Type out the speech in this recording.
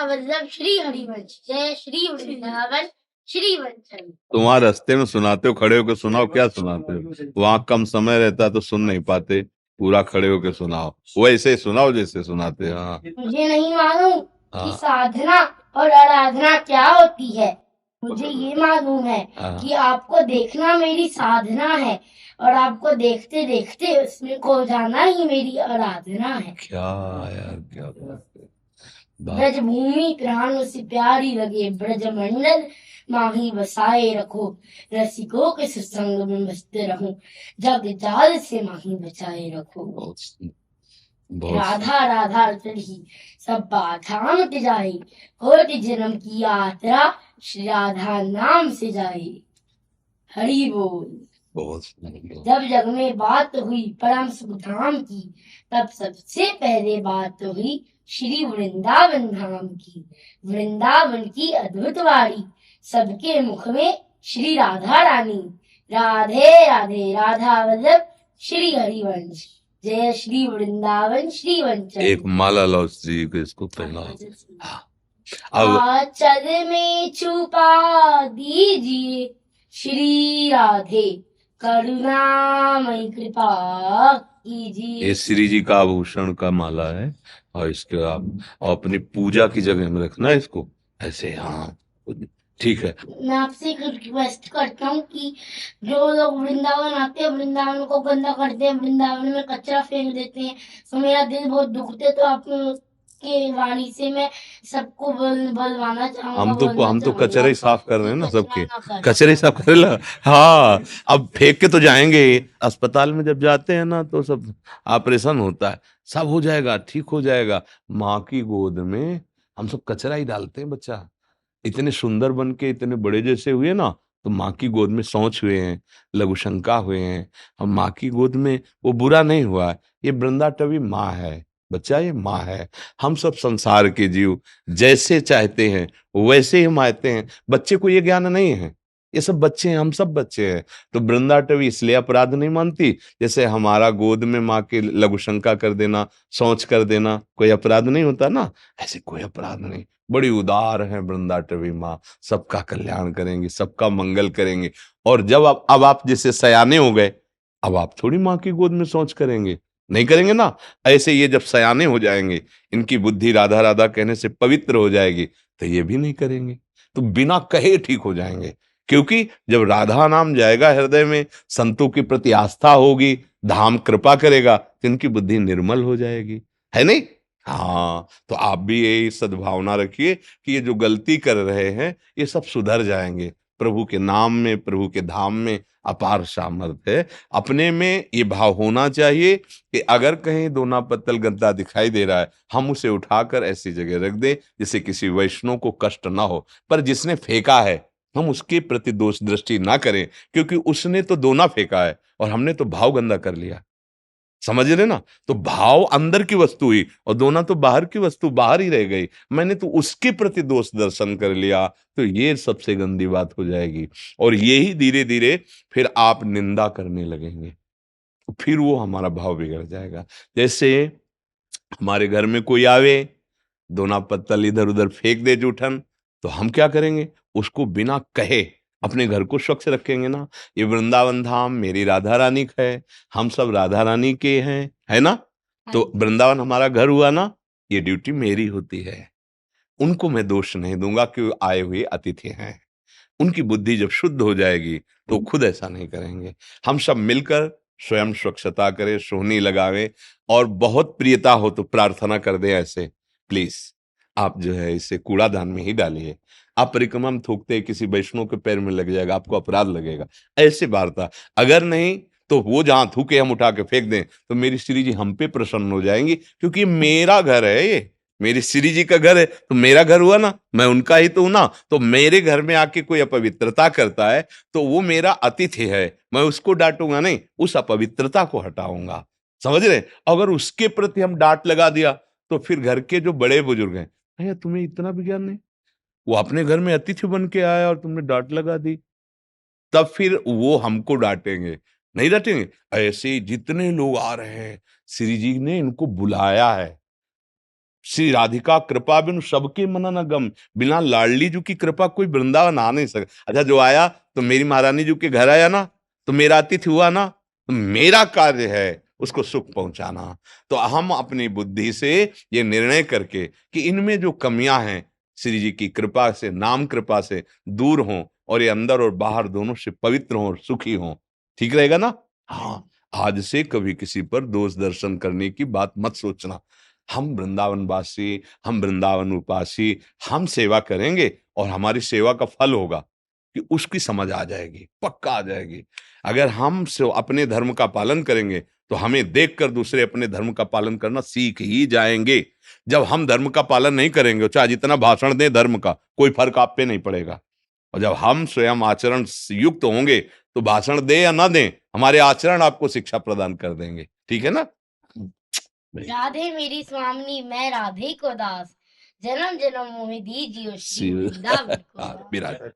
वल्लभ श्री हरिवंश। जय श्री वृंदावन श्री वंशम। तुम वहां रास्ते में सुनाते हो, खड़े होकर सुनाओ। क्या सुनाते हो? वहां कम समय रहता है तो सुन नहीं पाते, पूरा खड़े होकर सुनाओ, वैसे ही सुनाओ जैसे सुनाते हैं। हाँ मुझे नहीं मालूम कि हाँ साधना और आराधना क्या होती है। मुझे ये मालूम है हाँ। कि आपको देखना मेरी साधना है और आपको देखते देखते उसमें खो जाना ही मेरी आराधना है। क्या यार, क्या बात है। ब्रज भूमि प्राणों से प्यारी लगे, ब्रज मंडल माही बसाए रखो, रसिकों के सत्संग में मस्त रहूं, जग जाल से माही बचाए रखो। बहुत राधा राधा चढ़ी सब बाधा मिट जाए, कोटि जन्म की यात्रा श्री राधा नाम से जाए। हरि बोल। बहुत। जब जग में बात हुई परम सुख धाम की, तब सबसे पहले बात हुई श्री वृंदावन धाम की। वृंदावन की अद्भुत वाणी, सबके मुख में श्री राधा रानी। राधे राधे राधा वल्लभ श्री हरिवंश। जय श्री वृंदावन श्री वंशम। एक माला लो श्री को, इसको पहना। अब आंचल में छुपा दीजिए श्री राधे, करुणामय कृपा कीजिए। ये श्री जी का आभूषण का माला है, और इसके आप अपनी पूजा की जगह में रखना है इसको ऐसे। हाँ ठीक है। मैं आपसे एक रिक्वेस्ट करता हूँ कि जो लोग वृंदावन आते हैं, वृंदावन को गंदा करते हैं, वृंदावन में कचरा फेंक देते हैं, तो मेरा दिल बहुत दुखते है। तो आप के वाणी से मैं सबको बलवाना चाहूंगा। हम तो कचरे ही साफ कर रहे हैं ना, सबके सबके कचरे ही साफ कर रहे। हाँ, अब फेंक के तो जाएंगे। अस्पताल में जब जाते हैं ना तो सब ऑपरेशन होता है, सब हो जाएगा, ठीक हो जाएगा। माँ की गोद में हम सब कचरा ही डालते हैं। बच्चा इतने सुंदर बन के इतने बड़े जैसे हुए ना, तो माँ की गोद में शौच हुए हैं, लघुशंका हुए हैं। हम माँ की गोद में, वो बुरा नहीं हुआ। ये वृंदाटवी माँ है बच्चा, ये माँ है। हम सब संसार के जीव जैसे चाहते हैं वैसे ही हम आते हैं। बच्चे को ये ज्ञान नहीं है, ये सब बच्चे हैं, हम सब बच्चे हैं। तो वृंदाटवी इसलिए अपराध नहीं मानती, जैसे हमारा गोद में माँ की लघुशंका कर देना, शौच कर देना कोई अपराध नहीं होता ना, ऐसे कोई अपराध नहीं। बड़ी उदार है वृंदाटवी माँ, सबका कल्याण करेंगी, सबका मंगल करेंगे। और जब अब आप जैसे सयाने हो गए, अब आप थोड़ी माँ की गोद में शौच करेंगे, नहीं करेंगे ना। ऐसे ये जब सयाने हो जाएंगे, इनकी बुद्धि राधा राधा कहने से पवित्र हो जाएगी, तो ये भी नहीं करेंगे, तो बिना कहे ठीक हो जाएंगे। क्योंकि जब राधा नाम जाएगा हृदय में, संतों के प्रति आस्था होगी, धाम कृपा करेगा, तो इनकी बुद्धि निर्मल हो जाएगी, है नहीं। हाँ, तो आप भी यही सद्भावना रखिए कि ये जो गलती कर रहे हैं ये सब सुधर जाएंगे। प्रभु के नाम में, प्रभु के धाम में अपार सामर्थ्य है। अपने में ये भाव होना चाहिए कि अगर कहीं दोना पत्तल गद्दा दिखाई दे रहा है, हम उसे उठाकर ऐसी जगह रख दें जिससे किसी वैष्णव को कष्ट ना हो। पर जिसने फेंका है, हम उसके प्रति दोष दृष्टि ना करें, क्योंकि उसने तो दोना फेंका है और हमने तो भाव गंदा कर लिया। समझ रहे ना। तो भाव अंदर की वस्तु हुई और दोना तो बाहर की वस्तु, बाहर ही रह गई। मैंने तो उसके प्रति दोष दर्शन कर लिया, तो ये सबसे गंदी बात हो जाएगी। और यही धीरे धीरे फिर आप निंदा करने लगेंगे, तो फिर वो हमारा भाव बिगड़ जाएगा। जैसे हमारे घर में कोई आवे, दोना पत्तल इधर उधर फेंक दे जूठन, तो हम क्या करेंगे, उसको बिना कहे अपने घर को स्वच्छ रखेंगे ना। ये वृंदावन धाम मेरी राधा रानी का है, हम सब राधा रानी के हैं, है ना। तो वृंदावन हमारा घर हुआ ना, ये ड्यूटी मेरी होती है। उनको मैं दोष नहीं दूंगा कि वो आए हुए अतिथि हैं। उनकी बुद्धि जब शुद्ध हो जाएगी तो खुद ऐसा नहीं करेंगे। हम सब मिलकर स्वयं स्वच्छता करें, सोहनी लगावें, और बहुत प्रियता हो तो प्रार्थना कर दें ऐसे, प्लीज आप जो है इसे कूड़ादान में ही डालिए। आप परिक्रमा में थूकते हैं, किसी वैष्णव के पैर में लग जाएगा, आपको अपराध लगेगा, ऐसे वार्ता। अगर नहीं तो वो जहां थूके हम उठा के फेंक दें, तो मेरी श्री जी हम पे प्रसन्न हो जाएंगी, क्योंकि मेरा घर है ये, मेरी श्री जी का घर है, तो मेरा घर हुआ ना, मैं उनका ही तो हूं ना। तो मेरे घर में आके कोई अपवित्रता करता है तो वो मेरा अतिथि है, मैं उसको डांटूंगा नहीं, उस अपवित्रता को हटाऊंगा। समझ रहे। अगर उसके प्रति हम डांट लगा दिया तो फिर घर के जो बड़े बुजुर्ग हैं, भैया तुम्हें इतना भी ज्ञान नहीं, वो अपने घर में अतिथि बन के आया और तुमने डांट लगा दी, तब फिर वो हमको डांटेंगे, नहीं डांटेंगे। ऐसे जितने लोग आ रहे हैं, श्री जी ने इनको बुलाया है, श्री राधिका कृपा बिनु सबके मन न गम। बिना लाडली जी की कृपा कोई वृंदावन आ नहीं सकता। अच्छा, जो आया तो मेरी महारानी जी के घर आया ना, तो मेरा अतिथि हुआ ना, तो मेरा कार्य है उसको सुख पहुंचाना। तो हम अपनी बुद्धि से ये निर्णय करके कि इनमें जो कमियां हैं श्री जी की कृपा से, नाम कृपा से दूर हों, और ये अंदर और बाहर दोनों से पवित्र हों और सुखी हों, ठीक रहेगा ना। हाँ, आज से कभी किसी पर दोष दर्शन करने की बात मत सोचना। हम वृंदावन वासी, हम वृंदावन उपासी, हम सेवा करेंगे और हमारी सेवा का फल होगा कि उसकी समझ आ जाएगी, पक्का आ जाएगी। अगर हम अपने धर्म का पालन करेंगे तो हमें देखकर दूसरे अपने धर्म का पालन करना सीख ही जाएंगे। जब हम धर्म का पालन नहीं करेंगे, चाहे जितना भाषण दें धर्म का, कोई फर्क आप पे नहीं पड़ेगा। और जब हम स्वयं आचरण युक्त होंगे तो भाषण दे या ना दें, हमारे आचरण आपको शिक्षा प्रदान कर देंगे, ठीक है ना। राधे मेरी स्वामिनी, मैं राधे को दास, जन्म जन्म मोहि दीजियो श्री वृंदावन को दास। विराज।